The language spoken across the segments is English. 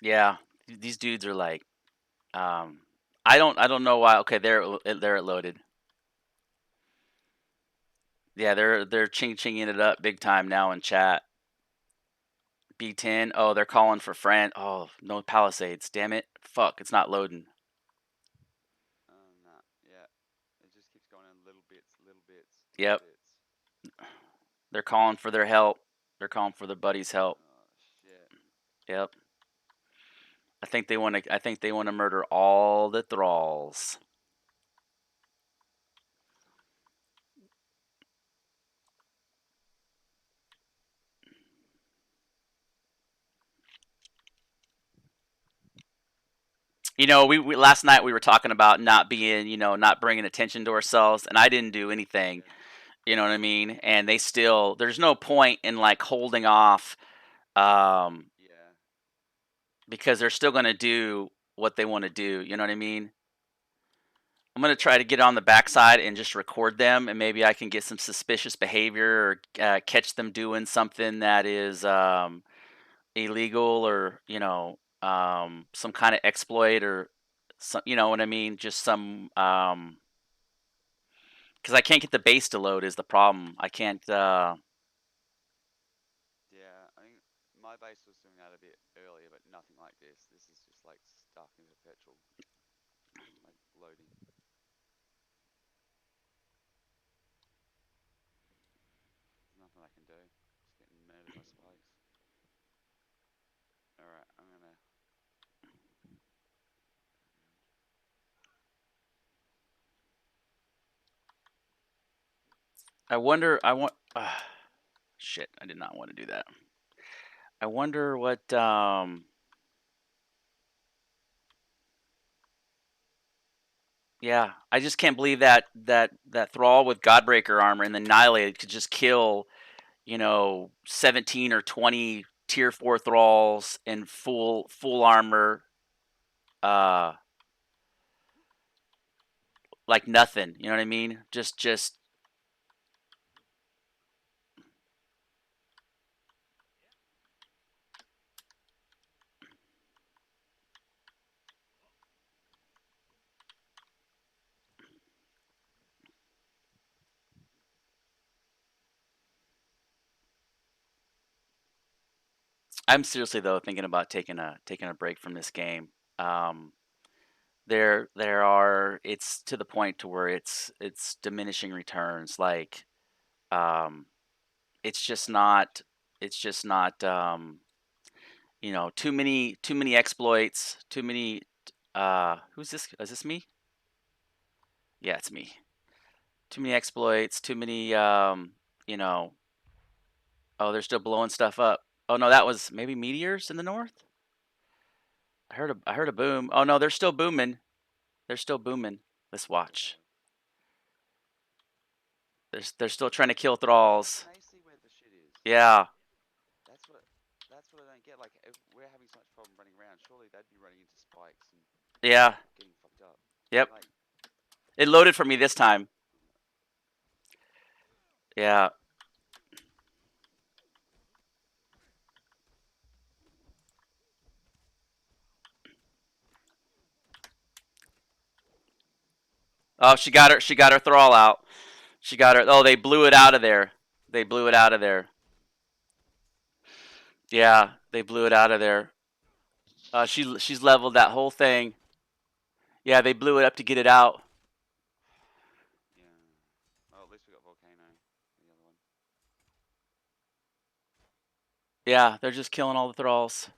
Yeah, these dudes are like, um, I don't know why. Okay, they're loaded. Yeah, they're chinging it up big time now in chat. B10. Oh, they're calling for Fran. Oh, no Palisades. Damn it. Fuck, it's not loading. Nah, yeah. It just keeps going in little bits, little bits, little Yep, bits. they're calling for their help. They're calling for their buddy's help. Oh shit. Yep. I think they want to murder all the thralls. We last night we were talking about not being, not bringing attention to ourselves, and I didn't do anything. Yeah. You know what I mean? And they still, there's no point in like holding off, um, Yeah. because they're still gonna do what they want to do. You know what I mean? I'm gonna try to get on the backside and just record them, and maybe I can get some suspicious behavior or catch them doing something that is illegal, or some kind of exploit, or some, you know what I mean? Just some, because I can't get the base to load is the problem. I can't. Yeah. I think my base was doing that a bit earlier, but nothing like this. This is just like stuck in perpetual like loading. There's nothing I can do. Just getting murdered by spikes. All right. I'm gonna. I wonder. I want. Shit! I did not want to do that. I wonder what. Yeah, I just can't believe that thrall with Godbreaker armor and the Annihilated could just kill, 17 or 20 tier 4 thralls in full armor, uh like nothing. You know what I mean? Just I'm seriously though thinking about taking a break from this game. Um there are it's to the point to where it's diminishing returns, like, um it's just not too many exploits, too many. Who's this? Is this me? Yeah, it's me. Too many exploits, too many, you know, oh, they're still blowing stuff up. Oh no, that was maybe meteors in the north? I heard a boom. Oh no, they're still booming. They're still booming. Let's watch. Yeah. They're still trying to kill Can thralls. they see where the shit is? Yeah. That's what. That's what I don't get. Like, if we're having so much problem running around, surely they'd be running into spikes and Yeah. getting fucked up. Yep. Like, It loaded for me this time. Yeah. Oh, she got her thrall out. She got her. Oh, they blew it out of there. They blew it out of there. Yeah, they blew it out of there. She's leveled that whole thing. Yeah, they blew it up to get it out. yeah. Oh, at least we got volcano. The other one. Yeah, they're just killing all the thralls.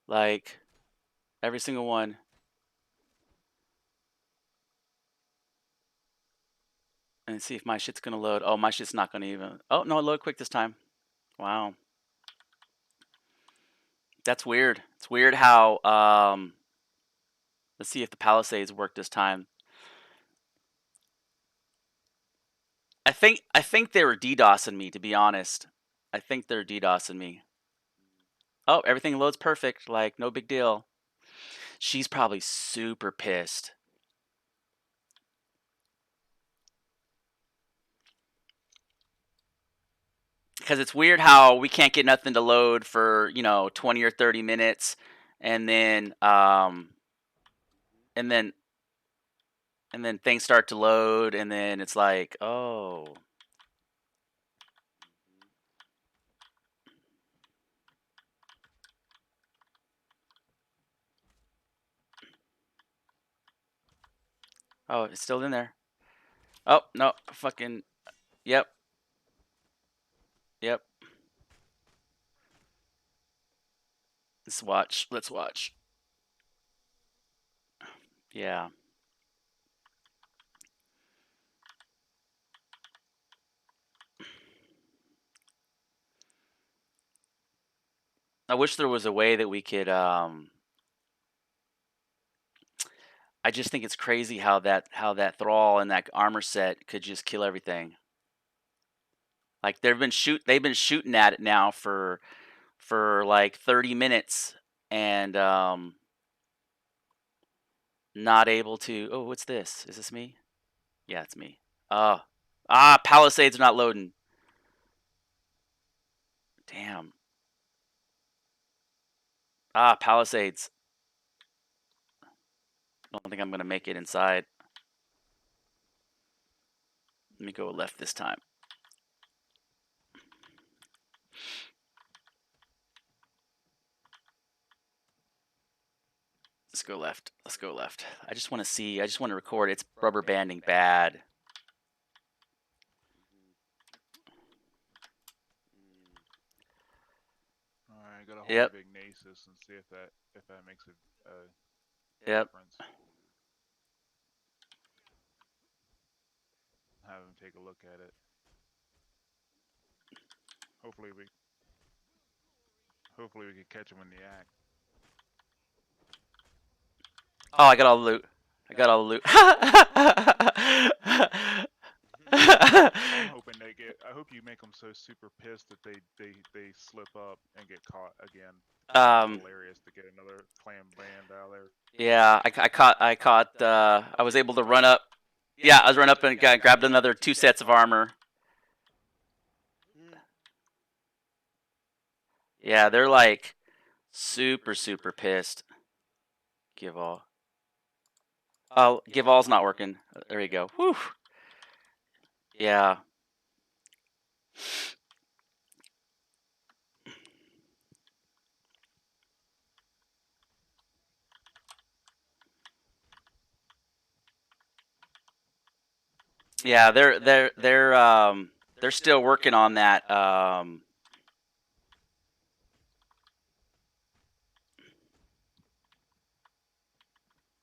Like, every single one. And see if my shit's gonna load. Oh, my shit's not gonna even. Oh no, it loaded quick this time. Wow, that's weird. It's weird how. Let's see if the Palisades work this time. I think they were DDoSing me, to be honest. I think they're DDoSing me. Oh, everything loads perfect. Like, no big deal. She's probably super pissed. Because it's weird how we can't get nothing to load for 20 or 30 minutes, and then Mhm. and then and then things start to load, and then it's like, oh, Mhm. oh, it's still in there. Oh no, fucking yep, yep. Let's watch. Let's watch. Yeah. I wish there was a way that we could. I just think it's crazy how that thrall and that armor set could just kill everything. Like Mm. they've been shooting at it now for like 30 minutes, and not able to. Oh, what's this? Is this me? Yeah, it's me. Oh, Palisades are not loading. Damn. Palisades. I don't think I'm gonna make it inside. Let me go left this time. Let's go left. Let's go left. I just want to see. I just want to record. It's rubber banding bad. Mhm. Mm. All right, gotta hold Yep. up Ignasis and see if that makes a Yep. difference. Have him take a look at it. Hopefully we hopefully we can catch him in the act. Oh, I got all the loot. I got all the loot. I'm hoping they get. I hope you make them so super pissed that they slip up and get caught again. That'd be um, hilarious to get another clan band out there. yeah, I caught. I was able to run up. Yeah, I was run up and grabbed another two sets of armor. Mm. Yeah, they're like super pissed. Give all. Oh, give all's not working. There you go. Whew. Yeah. Yeah, they're still working on that.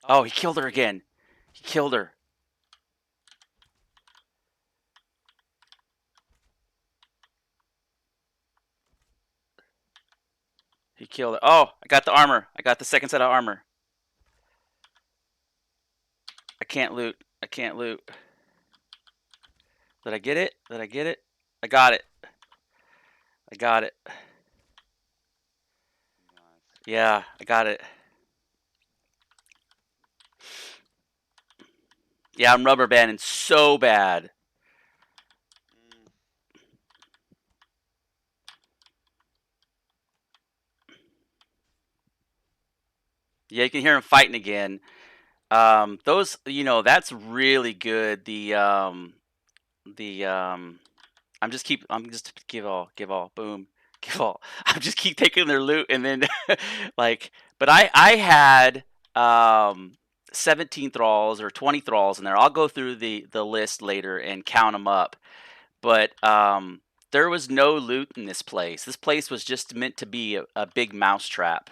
Oh, he killed her again. He killed her. He killed her. Oh, I got the armor. I got the second set of armor. I can't loot. I can't loot. Did I get it? Did I get it? I got it. I got it. Nice. Yeah, I got it. Yeah, I'm rubber banding so bad. Mm. Yeah, you can hear him fighting again. Those, that's really good. The I'm just give all, boom, give all. I'm just keep taking their loot, and then like, but I had um 17 thralls or 20 thralls in there. I'll go through the list later and count them up. But there was no loot in this place. This place was just meant to be a big mouse trap.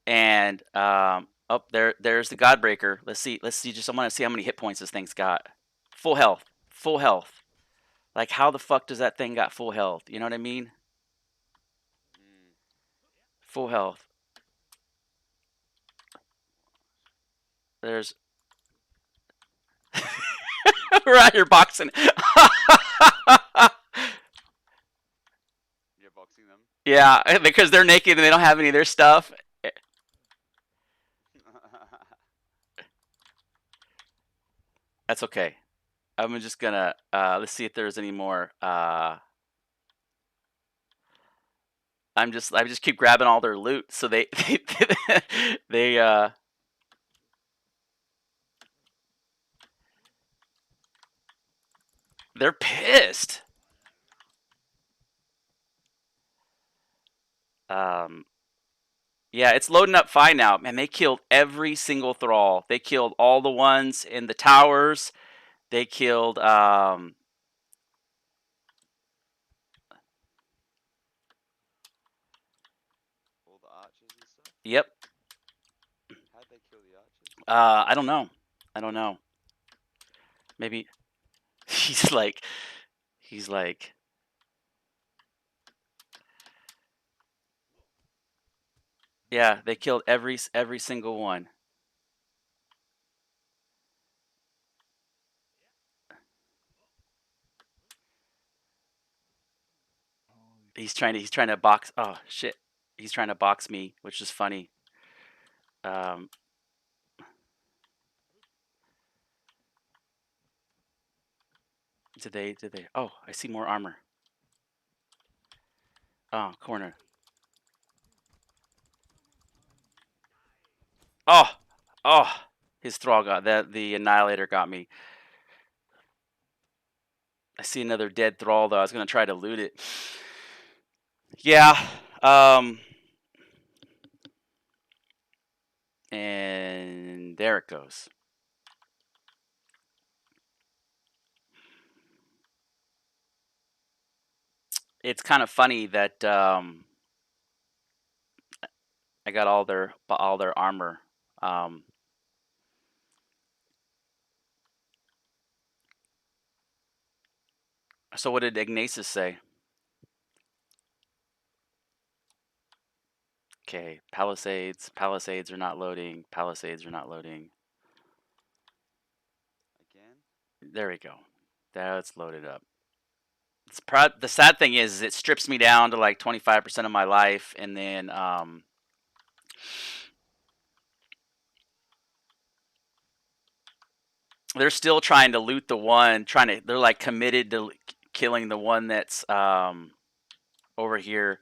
And oh, there's the Godbreaker. Let's see. Just I want to see how many hit points this thing's got. Full health. Full health. Like, how the fuck does that thing got full health? You know what I mean? Mm. Full health. There's we're out here boxing. You're boxing them. Yeah, because they're naked and they don't have any of their stuff. That's okay. I'm just gonna let's see if there's any more. I'm just I just keep grabbing all their loot, so they they're pissed. Um, yeah, it's loading up fine now. Man, they killed every single thrall. They killed all the ones in the towers. They killed All the archers and stuff. yep. How'd they kill the archers? I don't know. I don't know. Maybe he's like he's like yeah, they killed every single one. He's trying to box. Oh shit. He's trying to box me, which is funny. Um, did they? Oh, I see more armor. Oh, corner. Oh, oh, his thrall got that. The annihilator got me. I see another dead thrall though. I was gonna try to loot it. Yeah. Um, and there it goes. It's kind of funny that I got all their armor. Um, so what did Ignatius say? Okay, Palisades. Palisades are not loading. Palisades are not loading. Again? There we go. That's loaded up. The sad thing is it strips me down to like 25% of my life, and then they're still trying to loot the one. They're like committed to killing the one that's over here.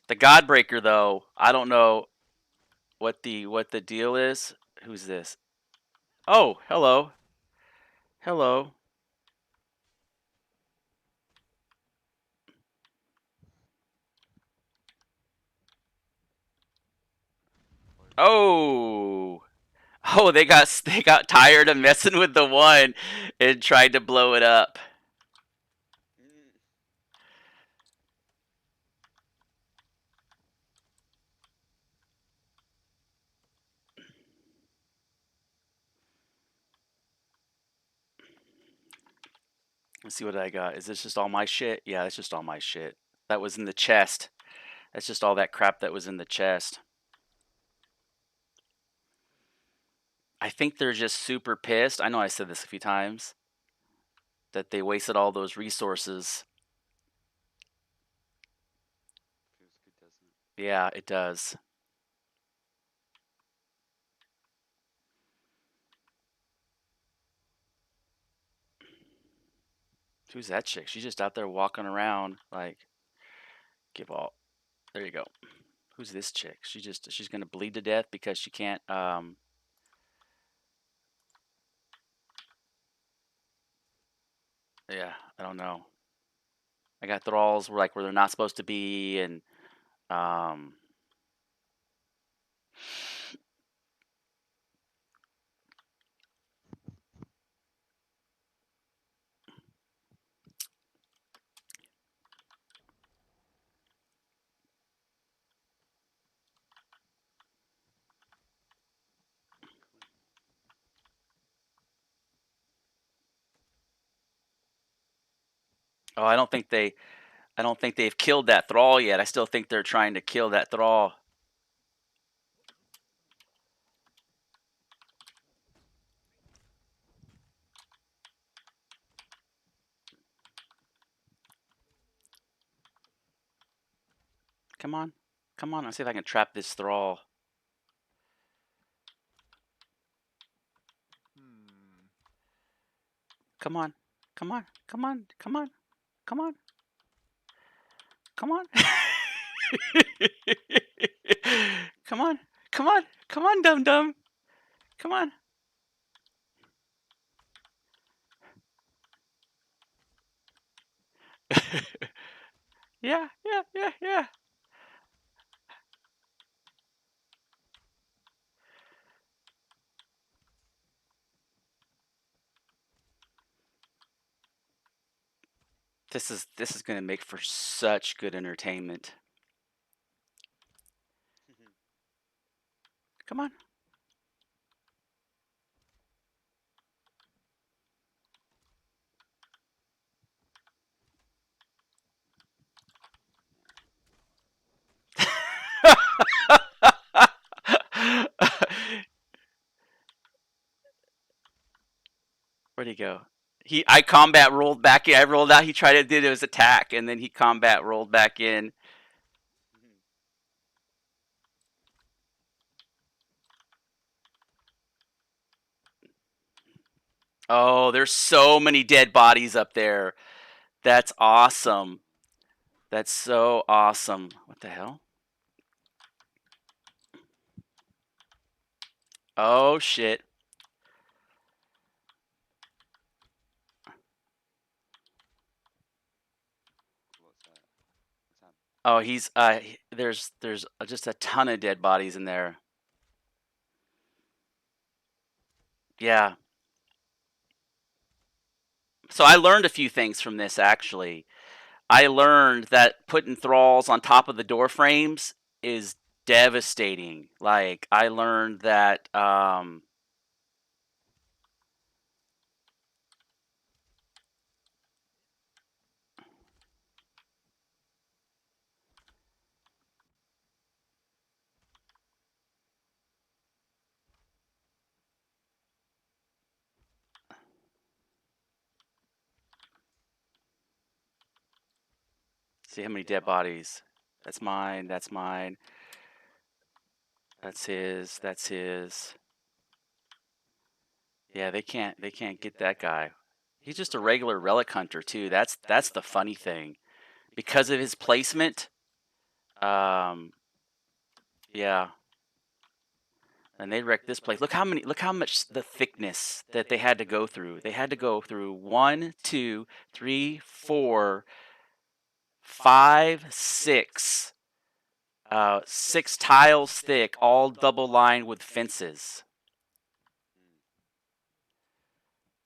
The Godbreaker though, I don't know what the deal is. Who's this? Oh, hello, hello. Oh, oh, they got tired of messing with the one and tried to blow it up. Mm. Let's see what I got. Is this just all my shit? Yeah, it's just all my shit. That was in the chest. That's just all that crap that was in the chest. I think they're just super pissed. I know I said this a few times that they wasted all those resources. Feels good, doesn't it? Yeah, it does. Who's that chick? She's just out there walking around like give all. There you go. Who's this chick? She's gonna bleed to death because she can't. Yeah, I don't know. I got thralls where they're not supposed to be, and um. Oh, I don't think they've killed that thrall yet. I still think they're trying to kill that thrall. Come on, come on. Let's see if I can trap this thrall. Hmm. Come on, come on, come on, come on, come on, come on. Come on, come on, come on, dum dum, come on. Yeah, yeah, yeah, yeah. This is gonna make for such good entertainment. Come on. Where'd he go? I combat rolled back in. I rolled out. He tried to do his attack, and then he combat rolled back in. Oh, there's so many dead bodies up there. That's awesome. That's so awesome. What the hell? Oh shit. What's that? What's happened? Oh, there's just a ton of dead bodies in there. Yeah. So I learned a few things from this actually. I learned that putting thralls on top of the door frames is devastating. Like I learned that see how many dead bodies. That's mine, that's mine. That's his, that's his. Yeah, they can't get that guy. He's just a regular relic hunter too. That's the funny thing. Because of his placement, um yeah, and they wrecked this place. Look how much the thickness that they had to go through. They had to go through one, two, three, four, five, six, six tiles thick, all double lined with fences.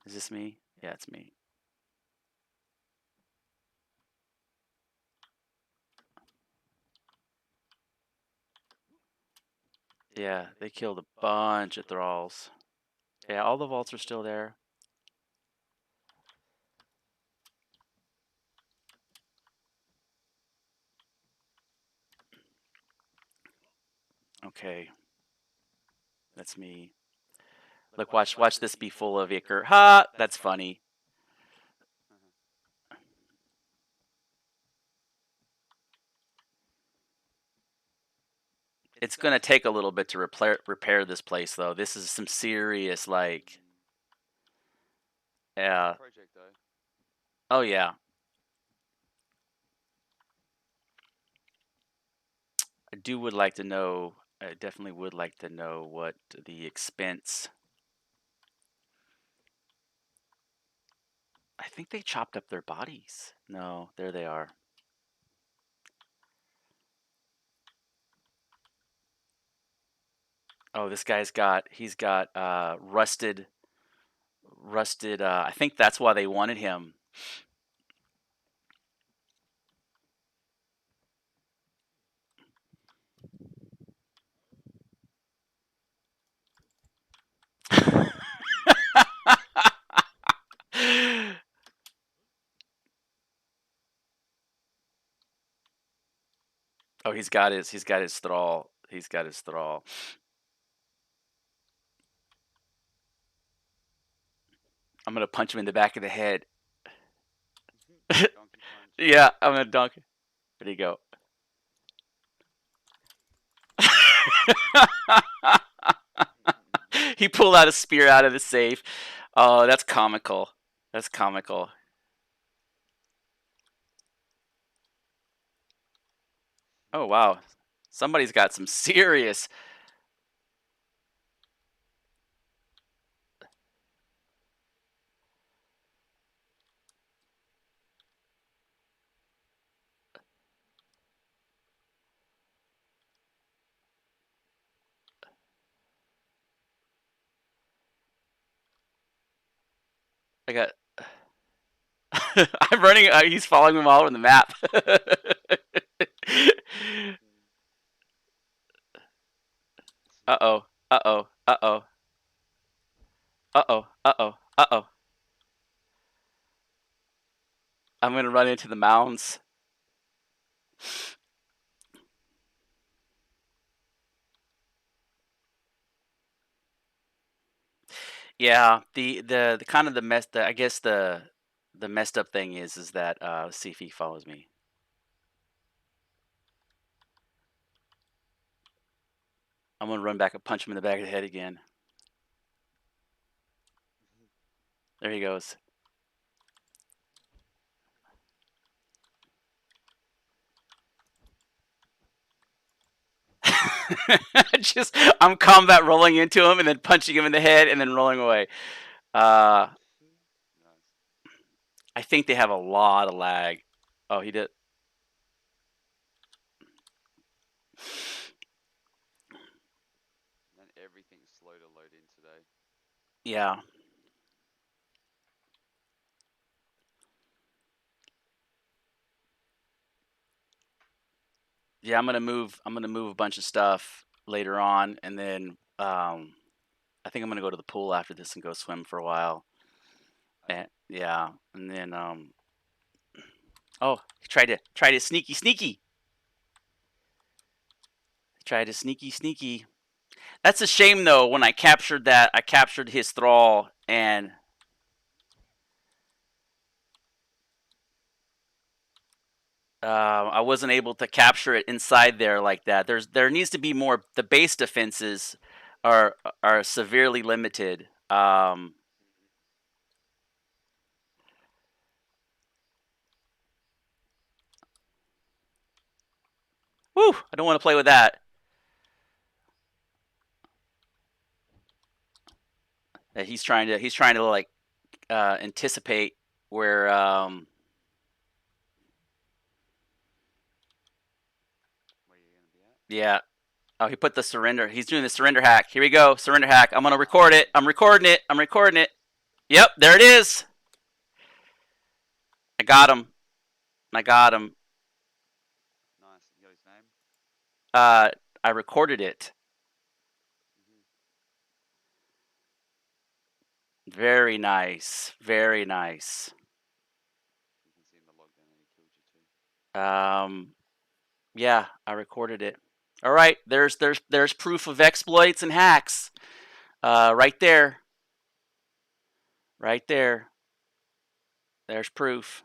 Is this me? Yeah, it's me. Yeah, they killed a bunch of thralls. Yeah, all the vaults are still there. Okay, that's me. Look, watch this be full of Ichor. Ha! That's funny. It's gonna take a little bit to repair this place, though. This is some serious, like, yeah. Project though. Oh yeah. Would like to know. I definitely would like to know what the expense. I think they chopped up their bodies. No, there they are. Oh, this guy's got. He's got rusted. I think that's why they wanted him. Oh, he's got his thrall. He's got his thrall. I'm gonna punch him in the back of the head. Donkey punch. Yeah, I'm gonna dunk. There you go. He pulled out a spear out of the safe. Oh, that's comical. That's comical. Oh wow, somebody's got some serious. I got. I'm running. He's following them all over the map. Uh oh. Uh oh. Uh oh. Uh oh. Uh oh. Uh oh. I'm gonna run into the mounds. Yeah. The kind of the mess. I guess the messed up thing is that let's see if he follows me. I'm gonna run back and punch him in the back of the head again. There he goes. Just I'm combat rolling into him and then punching him in the head and then rolling away. Uh, Nice. I think they have a lot of lag. Oh, he did. And everything's slow to load in today. Yeah. Yeah, I'm gonna move. I'm gonna move a bunch of stuff later on, and then I think I'm gonna go to the pool after this and go swim for a while. Oh, And yeah, and then oh, try to sneaky. Try to sneaky. That's a shame though. When I captured that, I captured his thrall, and I wasn't able to capture it inside there like that. There needs to be more. The base defenses are are severely limited. Whew, I don't want to play with that. He's trying to like anticipate where where you gonna be at? yeah. Oh, he put the surrender. He's doing the surrender hack. Here we go. Surrender hack. I'm gonna record it. I'm recording it. I'm recording it. Yep, there it is. I got him. I got him. Nice. You got his name? Uh, I recorded it. Mm-hmm. Very nice. Very nice. You can see in the log then that he killed you too. Yeah, I recorded it. All right, there's proof of exploits and hacks. Right there. Right there. There's proof.